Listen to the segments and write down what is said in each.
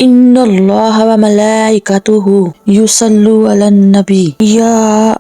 ان اللہ و ملائکتہ یصلون علی النبی یا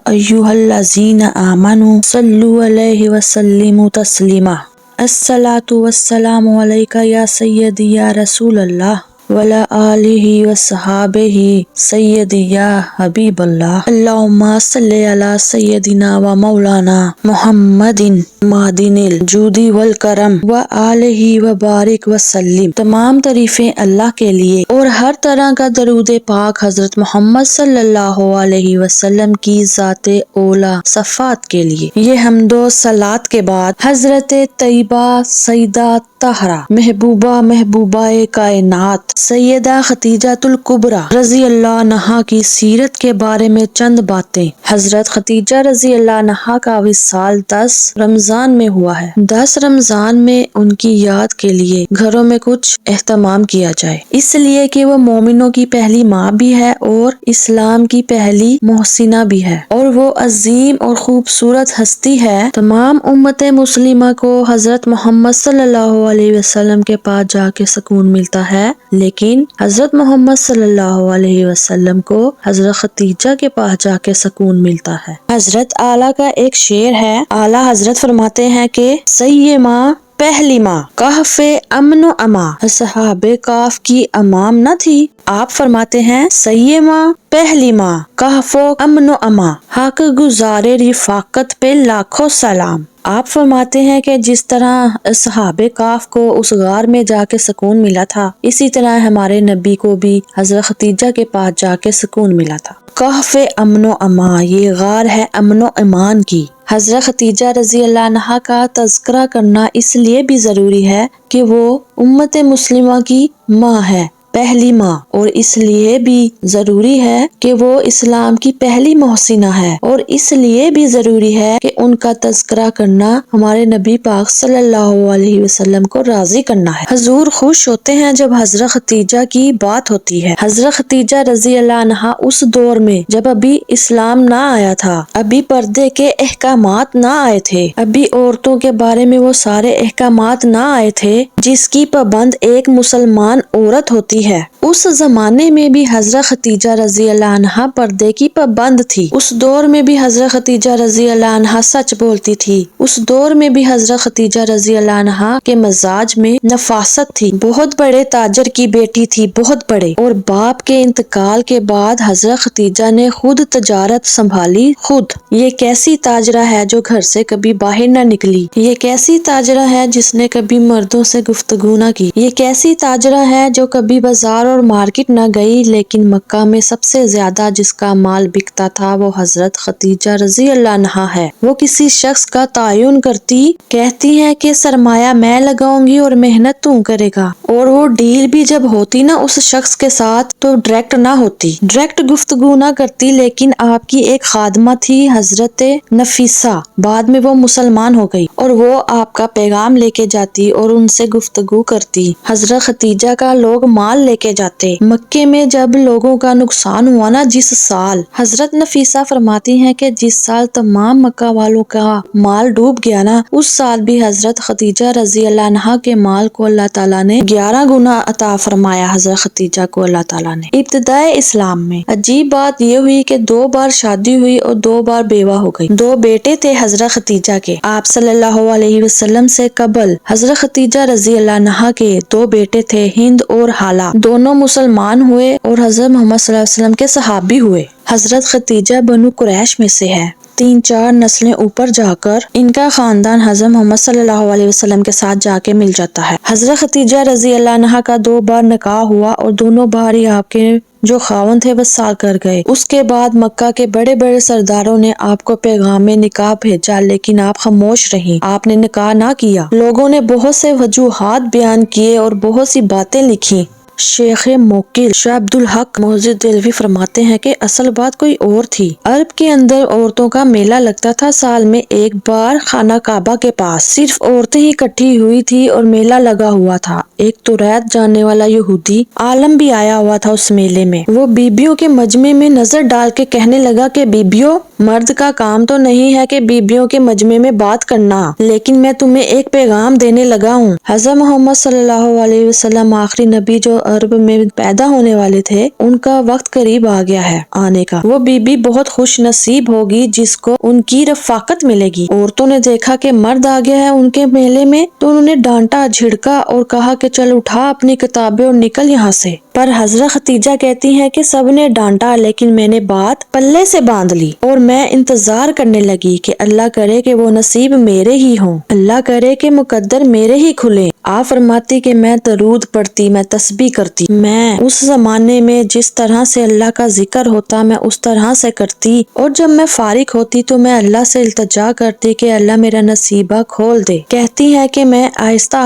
ایھا الذین آمنوا صلوا علیہ وسلموا تسلیما الصلاۃ والسلام علیک یا سیدی یا رسول اللہ وعلی آلہ وصحبہ سیدی یا حبیب اللہ اللہم صلی علی سیدنا و مولانا محمد معدن الجود والکرم و آلہ وبارک وسلم۔ تمام تعریفیں اللہ کے لیے اور ہر طرح کا درود پاک حضرت محمد صلی اللہ علیہ وسلم کی ذات اولی صفات کے لیے۔ یہ حمد و صلات کے بعد حضرت طیبہ سیدہ طاہرہ محبوبہ کائنات سیدہ خدیجۃ الکبریٰ رضی اللہ عنہا کی سیرت کے بارے میں چند باتیں۔ حضرت خدیجہ رضی اللہ عنہا کا وصال 10 رمضان میں ہوا ہے۔ 10 رمضان میں ان کی یاد کے لیے گھروں میں کچھ اہتمام کیا جائے، اس لیے کہ وہ مومنوں کی پہلی ماں بھی ہے اور اسلام کی پہلی محسنہ بھی ہے، اور وہ عظیم اور خوبصورت ہستی ہے۔ تمام امت مسلمہ کو حضرت محمد صلی اللہ علیہ وسلم کے پاس جا کے سکون ملتا ہے، لیکن حضرت محمد صلی اللہ علیہ وسلم کو حضرت خدیجہ کے پاس جا کے سکون ملتا ہے۔ حضرت اعلیٰ کا ایک شعر ہے، اعلیٰ حضرت فرماتے ہیں کہ سیما پہلی ماں کہف امن و اما، اصحاب کہف کی امام نہ تھی؟ آپ فرماتے ہیں سیما پہلی ماں کہف امن و اما، حق گزار رفاقت پہ لاکھوں سلام۔ آپ فرماتے ہیں کہ جس طرح اصحاب کہف کو اس غار میں جا کے سکون ملا تھا، اسی طرح ہمارے نبی کو بھی حضرت خدیجہ کے پاس جا کے سکون ملا تھا۔ کہف امن و اما، یہ غار ہے امن و امان کی۔ حضرت خدیجہ رضی اللہ عنہا کا تذکرہ کرنا اس لیے بھی ضروری ہے کہ وہ امت مسلمہ کی ماں ہے، پہلی ماں، اور اس لیے بھی ضروری ہے کہ وہ اسلام کی پہلی محسنہ ہے، اور اس لیے بھی ضروری ہے کہ ان کا تذکرہ کرنا ہمارے نبی پاک صلی اللہ علیہ وسلم کو راضی کرنا ہے۔ حضور خوش ہوتے ہیں جب حضرت خدیجہ کی بات ہوتی ہے۔ حضرت خدیجہ رضی اللہ عنہا اس دور میں جب ابھی اسلام نہ آیا تھا، ابھی پردے کے احکامات نہ آئے تھے، ابھی عورتوں کے بارے میں وہ سارے احکامات نہ آئے تھے جس کی پابند ایک مسلمان عورت ہوتی ہے۔ اس زمانے میں بھی حضرت خدیجہ رضی اللہ عنہا پردے کی پابند تھی۔ اس دور میں بھی حضرت خدیجہ رضی اللہ عنہا سچ بولتی تھی۔ اس دور میں بھی حضرت خدیجہ رضی اللہ عنہا کے مزاج میں نفاست تھی۔ بہت بڑے تاجر کی بیٹی تھی، بہت بڑے، اور باپ کے انتقال کے بعد حضرت خدیجہ نے خود تجارت سنبھالی خود۔ یہ کیسی تاجرہ ہے جو گھر سے کبھی باہر نہ نکلی؟ یہ کیسی تاجرہ ہے جس نے کبھی مردوں سے گفتگو نہ کی؟ یہ کیسی تاجرہ ہے جو کبھی بازار اور مارکیٹ نہ گئی؟ لیکن مکہ میں سب سے زیادہ جس کا مال بکتا تھا وہ حضرت خدیجہ رضی اللہ عنہا ہے۔ وہ کسی شخص کا تعین کرتی، کہتی ہیں کہ سرمایہ میں لگاؤں گی اور محنت تو کرے گا، اور وہ ڈیل بھی جب ہوتی نا اس شخص کے ساتھ تو ڈائریکٹ نہ ہوتی، ڈائریکٹ گفتگو نہ کرتی۔ لیکن آپ کی ایک خادمہ تھی حضرت نفیسہ، بعد میں وہ مسلمان ہو گئی، اور وہ آپ کا پیغام لے کے جاتی اور ان سے گفتگو کرتی۔ حضرت خدیجہ کا لوگ مال لے کے جاتے۔ مکے میں جب لوگوں کا نقصان ہوا نا جس سال، حضرت نفیسہ فرماتی ہیں کہ جس سال تمام مکہ والوں کا مال ڈوب گیا نا، اس سال بھی حضرت خدیجہ رضی اللہ عنہا کے مال کو اللہ تعالیٰ نے 11 گنا عطا فرمایا۔ حضرت خدیجہ کو اللہ تعالیٰ نے ابتدائے اسلام میں عجیب بات یہ ہوئی کہ 2 بار شادی ہوئی اور 2 بار بیوہ ہو گئی۔ 2 بیٹے تھے حضرت خدیجہ کے۔ آپ صلی اللہ علیہ وسلم سے قبل حضرت خدیجہ رضی اللہ عنہا کے 2 بیٹے تھے، ہند اور حالہ، دونوں مسلمان ہوئے اور حضرت محمد صلی اللہ علیہ وسلم کے صحابی ہوئے۔ حضرت خدیجہ بنو قریش میں سے ہے۔ 3-4 نسلیں اوپر جا کر ان کا خاندان حضرت محمد صلی اللہ علیہ وسلم کے ساتھ جا کے مل جاتا ہے۔ حضرت خدیجہ رضی اللہ عنہا کا 2 بار نکاح ہوا اور دونوں بار ہی آپ کے جو خاوند تھے وصال کر گئے۔ اس کے بعد مکہ کے بڑے بڑے سرداروں نے آپ کو پیغام نکاح بھیجا، لیکن آپ خاموش رہیں، آپ نے نکاح نہ کیا۔ لوگوں نے بہت سے وجوہات بیان کیے اور بہت سی باتیں لکھی۔ شیخ موکل شاہ عبد الحق محدث دہلوی فرماتے ہیں کہ اصل بات کوئی اور تھی۔ عرب کے اندر عورتوں کا میلہ لگتا تھا سال میں ایک بار خانہ کعبہ کے پاس، صرف عورتیں ہی اکٹھی ہوئی تھی اور میلہ لگا ہوا تھا۔ ایک توریت جاننے والا یہودی عالم بھی آیا ہوا تھا اس میلے میں۔ وہ بیبیوں کے مجمع میں نظر ڈال کے کہنے لگا کہ بیبیوں، مرد کا کام تو نہیں ہے کہ بیبیوں کے مجمع میں بات کرنا، لیکن میں تمہیں ایک پیغام دینے لگا ہوں۔ حضرت محمد صلی اللہ علیہ وسلم آخری نبی جو عرب میں پیدا ہونے والے تھے ان کا وقت قریب آ گیا ہے آنے کا۔ وہ بی بی بہت خوش نصیب ہوگی جس کو ان کی رفاقت ملے گی۔ عورتوں نے دیکھا کہ مرد آ گیا ہے ان کے میلے میں تو انہوں نے ڈانٹا جھڑکا اور کہا کہ چل اٹھا اپنی کتابیں اور نکل یہاں سے۔ پر حضرت خدیجہ کہتی ہیں کہ سب نے ڈانٹا لیکن میں نے بات پلے سے باندھ لی اور میں انتظار کرنے لگی کہ اللہ کرے کہ وہ نصیب میرے ہی ہوں، اللہ کرے کہ مقدر میرے ہی کھلے۔ آپ فرماتی کہ میں درود پڑھتی، میں تسبیح کرتی، میں اس زمانے میں جس طرح سے اللہ کا ذکر ہوتا میں اس طرح سے کرتی، اور جب میں فارغ ہوتی تو میں اللہ سے التجا کرتی کہ اللہ میرا نصیبہ کھول دے۔ کہتی ہے کہ میں آہستہ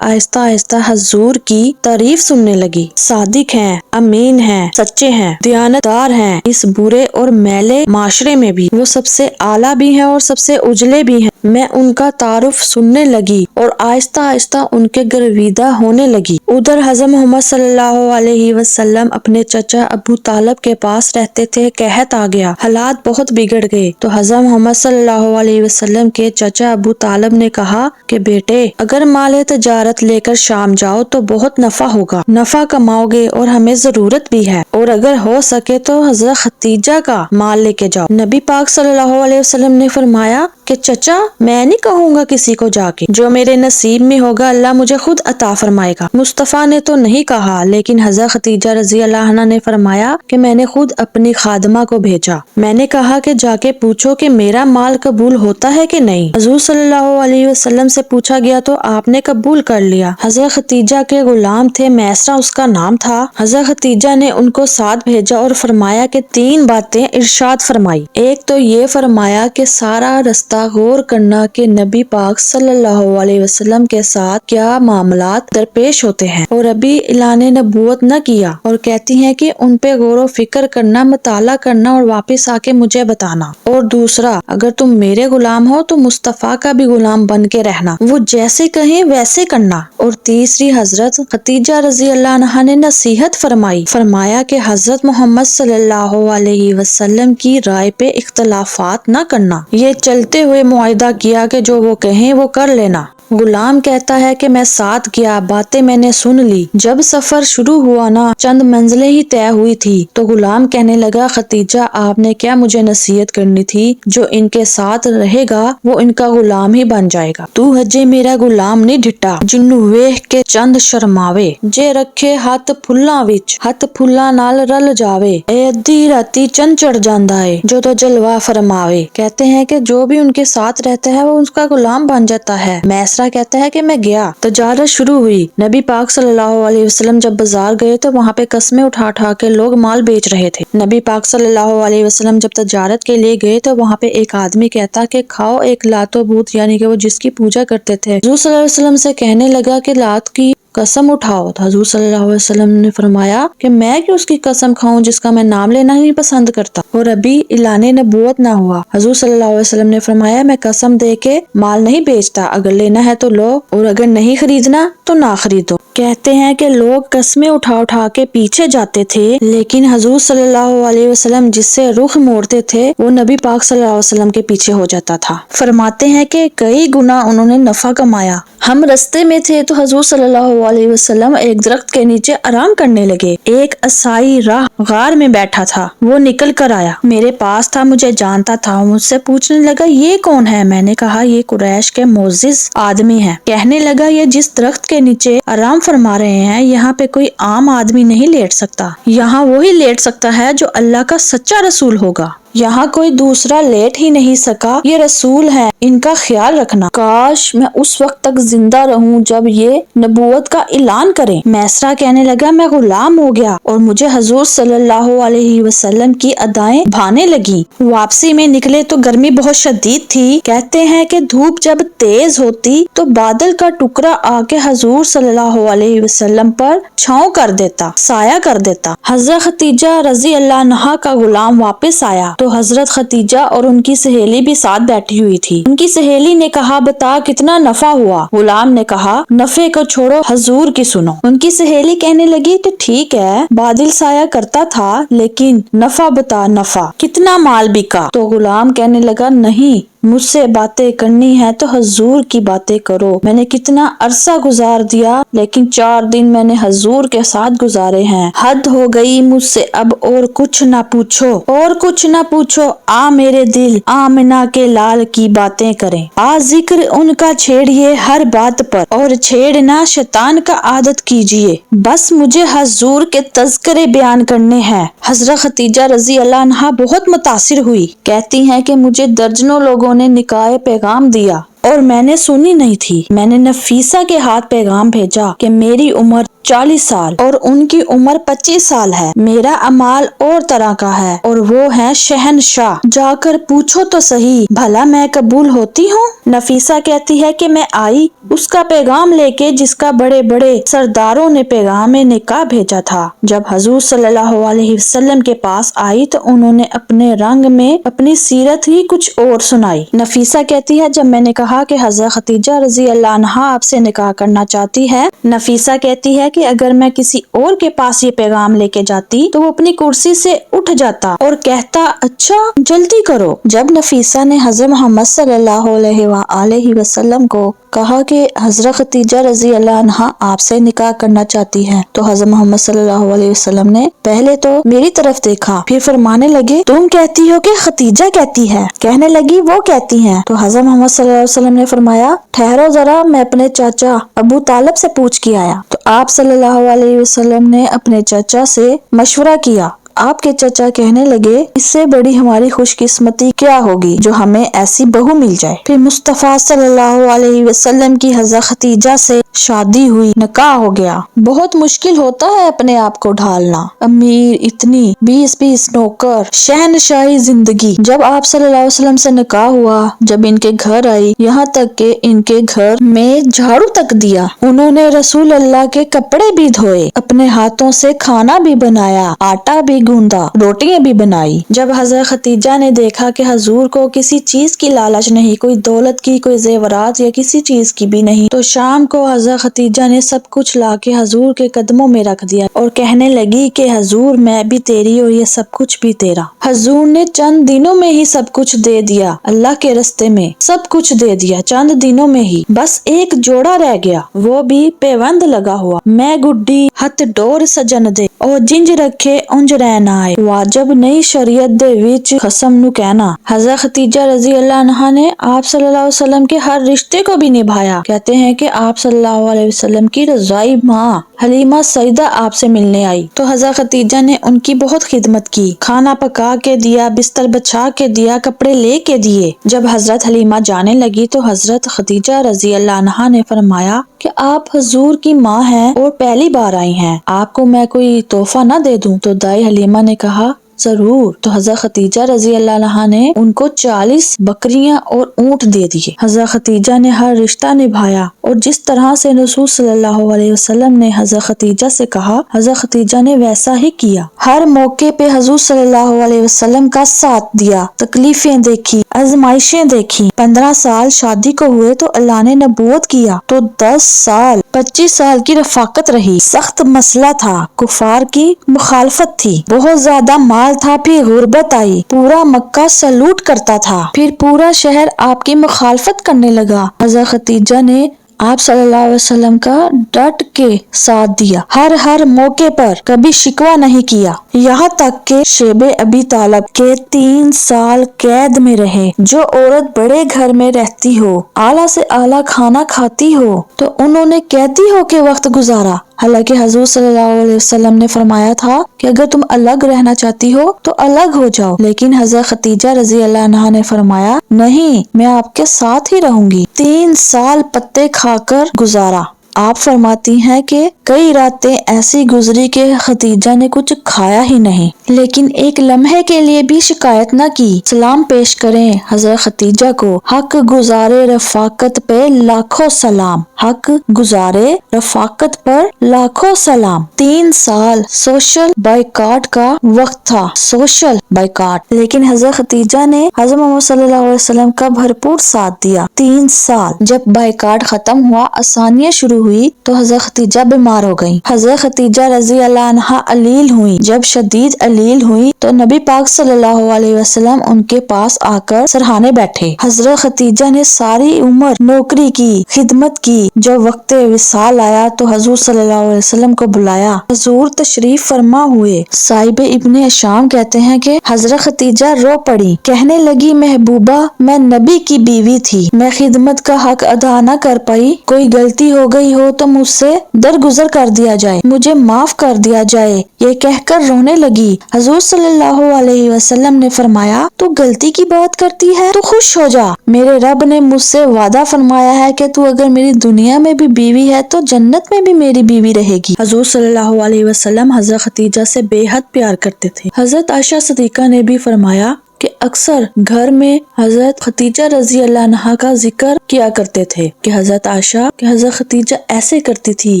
آہستہ حضور کی تعریف سننے لگی۔ صادق ہیں، امین ہیں، سچے ہیں، دیانتدار ہیں، اس برے اور میلے معاشرے میں بھی وہ سب سے اعلیٰ بھی ہیں اور سب سے اجلے بھی ہیں۔ میں ان کا تعارف سننے لگی اور آہستہ آہستہ ان کے گرویدہ ہونے لگی۔ ادھر حضرت محمد صلی اللہ علیہ وسلم اپنے چچا ابو طالب کے پاس رہتے تھے، قحط آ گیا، حالات بہت بگڑ گئے تو حضرت محمد صلی اللہ علیہ وسلم کے چچا ابو طالب نے کہا کہ بیٹے اگر مال تجارت لے کر شام جاؤ تو بہت نفع ہوگا، نفع کماؤ گے اور ہمیں ضرورت بھی ہے، اور اگر ہو سکے تو حضرت خدیجہ کا مال لے کے جاؤ۔ نبی پاک صلی اللہ علیہ وسلم نے فرمایا کہ چچا میں نہیں کہوں گا کسی کو جا کے، جو میرے نصیب میں ہوگا اللہ مجھے خود عطا فرمائے گا۔ مصطفیٰ نے تو نہیں کہا لیکن حضرت خدیجہ رضی اللہ عنہ نے فرمایا کہ میں نے خود اپنی خادمہ کو بھیجا، میں نے کہا کہ جا کے پوچھو کہ میرا مال قبول ہوتا ہے کہ نہیں۔ حضور صلی اللہ علیہ وسلم سے پوچھا گیا تو آپ نے قبول کر لیا۔ حضرت خدیجہ کے غلام تھے، میسرہ اس کا نام تھا۔ حضرت خدیجہ نے ان کو ساتھ بھیجا اور فرمایا کہ 3 باتیں ارشاد فرمائی۔ ایک تو یہ فرمایا کہ سارا رستہ غور کرنا کہ نبی پاک صلی اللہ علیہ وسلم کے ساتھ کیا معاملات درپیش ہوتے ہیں، اور ابھی اعلان نبوت نہ کیا، اور کہتی ہیں کہ ان پہ غور و فکر کرنا، مطالعہ کرنا اور واپس آ کے مجھے بتانا۔ اور دوسرا اگر تم میرے غلام ہو تو مصطفیٰ کا بھی غلام بن کے رہنا، وہ جیسے کہیں ویسے کرنا۔ اور تیسری حضرت خدیجہ رضی اللہ عنہا نے نصیحت فرمائی، فرمایا کہ حضرت محمد صلی اللہ علیہ وسلم کی رائے پہ اختلافات نہ کرنا، یہ چلتے ہوئے معاہدہ کیا کہ جو وہ کہیں وہ کر لینا۔ غلام کہتا ہے کہ میں ساتھ گیا، باتیں میں نے سن لی، جب سفر شروع ہوا نا چند منزلیں ہی طے ہوئی تھی تو غلام کہنے لگا خدیجہ آپ نے کیا مجھے نصیحت کرنی تھی، جو ان کے ساتھ رہے گا وہ ان کا غلام ہی بن جائے گا، تو ہجے میرا غلام نہیں ڈٹا، جنو ویکھ کے چند شرماوے، جے رکھے ہاتھ پھلاں وچ ہاتھ پھلاں نال رل جاوے، اے ادھی راتی چند چڑھ جاندا ہے جو تو جلوہ فرماوے۔ کہتے ہیں کہ جو بھی ان کے ساتھ رہتا ہے وہ اس کا غلام بن جاتا ہے۔ میسرہ کہتا ہے کہ میں گیا، تجارت شروع ہوئی، نبی پاک صلی اللہ علیہ وسلم جب بازار گئے تو وہاں پہ قسمیں اٹھا کے لوگ مال بیچ رہے تھے۔ نبی پاک صلی اللہ علیہ وسلم جب تجارت کے لیے گئے تو وہاں پہ ایک آدمی کہتا کہ کھاؤ ایک لات و بوت، یعنی کہ وہ جس کی پوجا کرتے تھے۔ حضور صلی اللہ علیہ وسلم سے کہنے لگا کہ لات کی قسم اٹھاؤ، تو حضور صلی اللہ علیہ وسلم نے فرمایا کہ میں کیوں اس کی قسم کھاؤں جس کا میں نام لینا نہیں پسند کرتا اور ابھی اعلان نبوت نہ ہوا۔ حضور صلی اللہ علیہ وسلم نے فرمایا میں قسم دے کے مال نہیں بیچتا، اگر لینا ہے تو لو اور اگر نہیں خریدنا تو نہ خریدو۔ کہتے ہیں کہ لوگ قسمیں اٹھا کے پیچھے جاتے تھے لیکن حضور صلی اللہ علیہ وسلم جس سے رخ موڑتے تھے وہ نبی پاک صلی اللہ علیہ وسلم کے پیچھے ہو جاتا تھا۔ فرماتے ہیں کہ کئی گنا انہوں نے نفع کمایا۔ ہم رستے میں تھے تو حضور صلی اللہ علیہ وسلم ایک درخت کے نیچے آرام کرنے لگے، ایک عیسائی راہ غار میں بیٹھا تھا، وہ نکل کر آیا، میرے پاس تھا، مجھے جانتا تھا، مجھ سے پوچھنے لگا یہ کون ہے؟ میں نے کہا یہ قریش کے معزز آدمی ہیں۔ کہنے لگا یہ جس درخت کے نیچے آرام فرما رہے ہیں یہاں پہ کوئی عام آدمی نہیں لیٹ سکتا، یہاں وہی لیٹ سکتا ہے جو اللہ کا سچا رسول ہوگا، یہاں کوئی دوسرا لیٹ ہی نہیں سکا، یہ رسول ہے، ان کا خیال رکھنا، کاش میں اس وقت تک زندہ رہوں جب یہ نبوت کا اعلان کریں۔ میسرہ کہنے لگا میں غلام ہو گیا اور مجھے حضور صلی اللہ علیہ وسلم کی ادائیں بھانے لگی۔ واپسی میں نکلے تو گرمی بہت شدید تھی، کہتے ہیں کہ دھوپ جب تیز ہوتی تو بادل کا ٹکڑا آ کے حضور صلی اللہ علیہ وسلم پر چھاؤں کر دیتا، سایہ کر دیتا۔ حضرت خدیجہ رضی اللہ عنہا کا غلام واپس آیا تو حضرت خدیجہ اور ان کی سہیلی بھی ساتھ بیٹھی ہوئی تھی۔ ان کی سہیلی نے کہا بتا کتنا نفع ہوا؟ غلام نے کہا نفع کو چھوڑو حضور کی سنو۔ ان کی سہیلی کہنے لگی تو ٹھیک ہے بادل سایہ کرتا تھا لیکن نفع بتا، نفع کتنا مال بکا؟ تو غلام کہنے لگا نہیں مجھ سے باتیں کرنی ہے تو حضور کی باتیں کرو. میں نے کتنا عرصہ گزار دیا لیکن 4 دن میں نے حضور کے ساتھ گزارے ہیں. حد ہو گئی مجھ سے اب اور کچھ نہ پوچھو، اور کچھ نہ پوچھو. آ میرے دل آمنہ کے لال کی باتیں کریں. آ ذکر ان کا چھیڑیے ہر بات پر، اور چھیڑنا شیطان کا عادت کیجیے. بس مجھے حضور کے تذکرے بیان کرنے ہیں. حضرت ختیجہ رضی اللہ عنہا بہت متاثر ہوئی. کہتی ہیں کہ مجھے درجنوں لوگوں نے نکاح پیغام دیا اور میں نے سنی نہیں تھی. میں نے نفیسہ کے ہاتھ پیغام بھیجا کہ میری عمر 40 سال اور ان کی عمر 25 سال ہے. میرا اعمال اور طرح کا ہے اور وہ ہے شہنشاہ. جا کر پوچھو تو صحیح بھلا میں قبول ہوتی ہوں. نفیسہ کہتی ہے کہ میں آئی اس کا پیغام لے کے جس کا بڑے بڑے سرداروں نے پیغام نکاح بھیجا تھا. جب حضور صلی اللہ علیہ وسلم کے پاس آئی تو انہوں نے اپنے رنگ میں اپنی سیرت ہی کچھ اور سنائی. نفیسہ کہتی ہے جب میں نے کہا کہ حضرت ختیجہ رضی اللہ عنہا آپ سے نکاح کرنا چاہتی ہے، نفیسہ کہتی ہے کہ اگر میں کسی اور کے پاس یہ پیغام لے کے جاتی تو وہ اپنی کرسی سے اٹھ جاتا اور کہتا اچھا جلدی کرو. جب نفیسہ نے حضرت محمد صلی اللہ علیہ وسلم کو کہا کہ حضرت ختیجہ رضی اللہ عنہا آپ سے نکاح کرنا چاہتی ہے تو حضرت محمد صلی اللہ علیہ وسلم نے پہلے تو میری طرف دیکھا، پھر فرمانے لگے تم کہتی ہو کہ ختیجہ کہتی ہے؟ کہنے لگی وہ کہتی ہیں. تو حضرت محمد صلی اللہ علیہ وسلم نے فرمایا ٹھہرو ذرا، میں اپنے چاچا ابو طالب سے پوچھ کے آیا. تو آپ صلی اللہ علیہ وسلم نے اپنے چاچا سے مشورہ کیا. آپ کے چچا کہنے لگے اس سے بڑی ہماری خوش قسمتی کیا ہوگی جو ہمیں ایسی بہو مل جائے. پھر مصطفیٰ صلی اللہ علیہ وسلم کی حضرت ختیجہ سے شادی ہوئی، نکاح ہو گیا. بہت مشکل ہوتا ہے اپنے آپ کو ڈھالنا. امیر، اتنی 20 نوکر، شہنشاہی زندگی. جب آپ صلی اللہ علیہ وسلم سے نکاح ہوا، جب ان کے گھر آئی، یہاں تک کہ ان کے گھر میں جھاڑو تک دیا. انہوں نے رسول اللہ کے کپڑے بھی دھوئے، اپنے ہاتھوں سے کھانا بھی بنایا، آٹا بھی گوندا، روٹیاں بھی بنائی. جب حضرت ختیجہ نے دیکھا کہ حضور کو کسی چیز کی لالچ نہیں، کوئی دولت کی، کوئی زیورات یا کسی چیز کی بھی نہیں، تو شام کو حضرت ختیجہ نے سب کچھ لا کے حضور کے قدموں میں رکھ دیا اور کہنے لگی کہ حضور میں بھی تیری اور یہ سب کچھ بھی تیرا. حضور نے چند دنوں میں ہی سب کچھ دے دیا، اللہ کے راستے میں سب کچھ دے دیا چند دنوں میں ہی. بس ایک جوڑا رہ گیا، وہ بھی پیوند لگا ہوا. میں گڈی ہتھ ڈور سجن دے اور جنج رکھے انج رہنا آئے. واجب نہیں شریعت دے وچ قسم نو کہنا. حضرت ختیجہ رضی اللہ عنہا نے آپ صلی اللہ علیہ وسلم کے ہر رشتے کو بھی نبھایا. کہتے ہیں کہ آپ صلی اللہ علیہ وسلم کی رضائی ماں حلیمہ سعیدہ آپ سے ملنے آئی تو حضرت ختیجہ نے ان کی بہت خدمت کی، کھانا پکا کے دیا، بستر بچھا کے دیا، کپڑے لے کے دیے. جب حضرت حلیمہ جانے لگی تو حضرت ختیجہ رضی اللہ عنہا نے فرمایا کہ آپ حضور کی ماں ہیں اور پہلی بار آئی ہیں، آپ کو میں کوئی تحفہ نہ دے دوں؟ تو دائی حلیمہ نے کہا ضرور. تو حضرت ختیجہ رضی اللہ عنہا نے ان کو 40 بکریاں اور اونٹ دے دیے. حضرت ختیجہ نے ہر رشتہ نبھایا اور جس طرح سے رسول صلی اللہ علیہ وسلم نے حضرت ختیجہ سے کہا حضرت ختیجہ نے ویسا ہی کیا. ہر موقع پہ حضور صلی اللہ علیہ وسلم کا ساتھ دیا، تکلیفیں دیکھی، آزمائشیں دیکھی. 15 سال شادی کو ہوئے تو اللہ نے نبوت کیا تو 10 سال 25 سال کی رفاقت رہی. سخت مسئلہ تھا، کفار کی مخالفت تھی، بہت زیادہ مال تھا، پھر غربت آئی، پورا مکہ سلوٹ کرتا تھا، پھر پورا شہر آپ کی مخالفت کرنے لگا. حضرت ختیجہ نے آپ صلی اللہ علیہ وسلم کا ڈٹ کے ساتھ دیا، ہر موقع پر کبھی شکوہ نہیں کیا. یہاں تک کہ شیب ابی طالب کے 3 سال قید میں رہے. جو عورت بڑے گھر میں رہتی ہو، اعلیٰ سے اعلیٰ کھانا کھاتی ہو، تو انہوں نے قیدی ہو کے وقت گزارا. حالانکہ حضور صلی اللہ علیہ وسلم نے فرمایا تھا کہ اگر تم الگ رہنا چاہتی ہو تو الگ ہو جاؤ، لیکن حضرت ختیجہ رضی اللہ عنہا نے فرمایا نہیں، میں آپ کے ساتھ ہی رہوں گی. 3 سال پتے کھا کر گزارا. آپ فرماتی ہیں کہ کئی راتیں ایسی گزری کہ ختیجہ نے کچھ کھایا ہی نہیں، لیکن ایک لمحے کے لیے بھی شکایت نہ کی. سلام پیش کریں حضرت ختیجہ کو. حق گزارے رفاقت پہ لاکھوں سلام، حق گزارے رفاقت پر لاکھوں سلام. 3 سال سوشل بائیکاٹ کا وقت تھا، سوشل بائیکاٹ، لیکن حضرت ختیجہ نے حضرت محمد صلی اللہ علیہ وسلم کا بھرپور ساتھ دیا. 3 سال. جب بائیکاٹ ختم ہوا، آسانیاں شروع ہوئی تو حضرت ختیجہ بیمار ہو گئی. حضرت ختیجہ رضی اللہ عنہا علیل ہوئی. جب شدید علیل ہوئی تو نبی پاک صلی اللہ علیہ وسلم ان کے پاس آ کر سرہانے بیٹھے۔ حضرت خدیجہ نے ساری عمر نوکری کی، خدمت کی۔ جب وقت وصال آیا تو حضور صلی اللہ علیہ وسلم کو بلایا، حضور تشریف فرما ہوئے۔ صاحب ابن شام کہتے ہیں کہ حضرت خدیجہ رو پڑی، کہنے لگی محبوبہ میں نبی کی بیوی تھی، میں خدمت کا حق ادا نہ کر پائی، کوئی غلطی ہو گئی ہو تو مجھ سے درگزر کر دیا جائے، مجھے معاف کر دیا جائے، یہ کہہ کر رونے لگی۔ حضور صلی اللہ علیہ وسلم نے فرمایا تو غلطی کی بات کرتی ہے تو خوش ہو جا، میرے رب نے مجھ سے وعدہ فرمایا ہے کہ تو اگر میری دنیا میں بھی بیوی ہے تو جنت میں بھی میری بیوی رہے گی۔ حضور صلی اللہ علیہ وسلم حضرت خدیجہ سے بے حد پیار کرتے تھے۔ حضرت عائشہ صدیقہ نے بھی فرمایا کہ اکثر گھر میں حضرت خدیجہ رضی اللہ عنہا کا ذکر کیا کرتے تھے کہ حضرت عائشہ کہ حضرت خدیجہ ایسے کرتی تھی،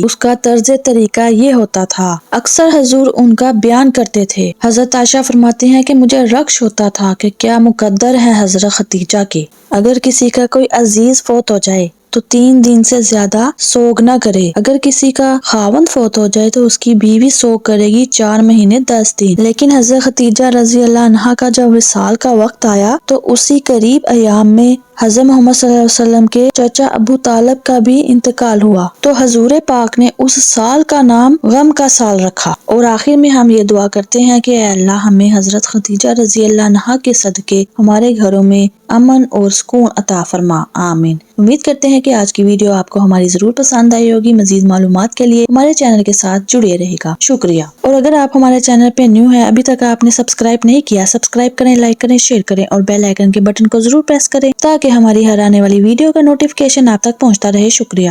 اس کا طرز طریقہ یہ ہوتا تھا، اکثر حضور ان کا بیان کرتے تھے۔ حضرت عائشہ فرماتی ہیں کہ مجھے رکش ہوتا تھا کہ کیا مقدر ہے حضرت خدیجہ کے، اگر کسی کا کوئی عزیز فوت ہو جائے تو 3 دن سے زیادہ سوگ نہ کرے، اگر کسی کا خاوند فوت ہو جائے تو اس کی بیوی سوگ کرے گی 4 مہینے 10 دن۔ لیکن حضرت خدیجہ رضی اللہ عنہا کا جب وصال کا وقت آیا تو اسی قریب ایام میں حضرت محمد صلی اللہ علیہ وسلم کے چچا ابو طالب کا بھی انتقال ہوا، تو حضور پاک نے اس سال کا نام غم کا سال رکھا۔ اور آخر میں ہم یہ دعا کرتے ہیں کہ اے اللہ ہمیں حضرت خدیجہ رضی اللہ عنہا کے صدقے ہمارے گھروں میں امن اور سکون عطا فرما، آمین۔ امید کرتے ہیں کہ آج کی ویڈیو آپ کو ہماری ضرور پسند آئی ہوگی۔ مزید معلومات کے لیے ہمارے چینل کے ساتھ جڑے رہے گا، شکریہ۔ اور اگر آپ ہمارے چینل پہ نیو ہیں، ابھی تک آپ نے سبسکرائب نہیں کیا، سبسکرائب کریں، لائک کریں، شیئر کریں اور بیل آئیکن کے بٹن کو ضرور پریس کریں تاکہ ہماری ہر آنے والی ویڈیو کا نوٹیفکیشن آپ تک پہنچتا رہے، شکریہ۔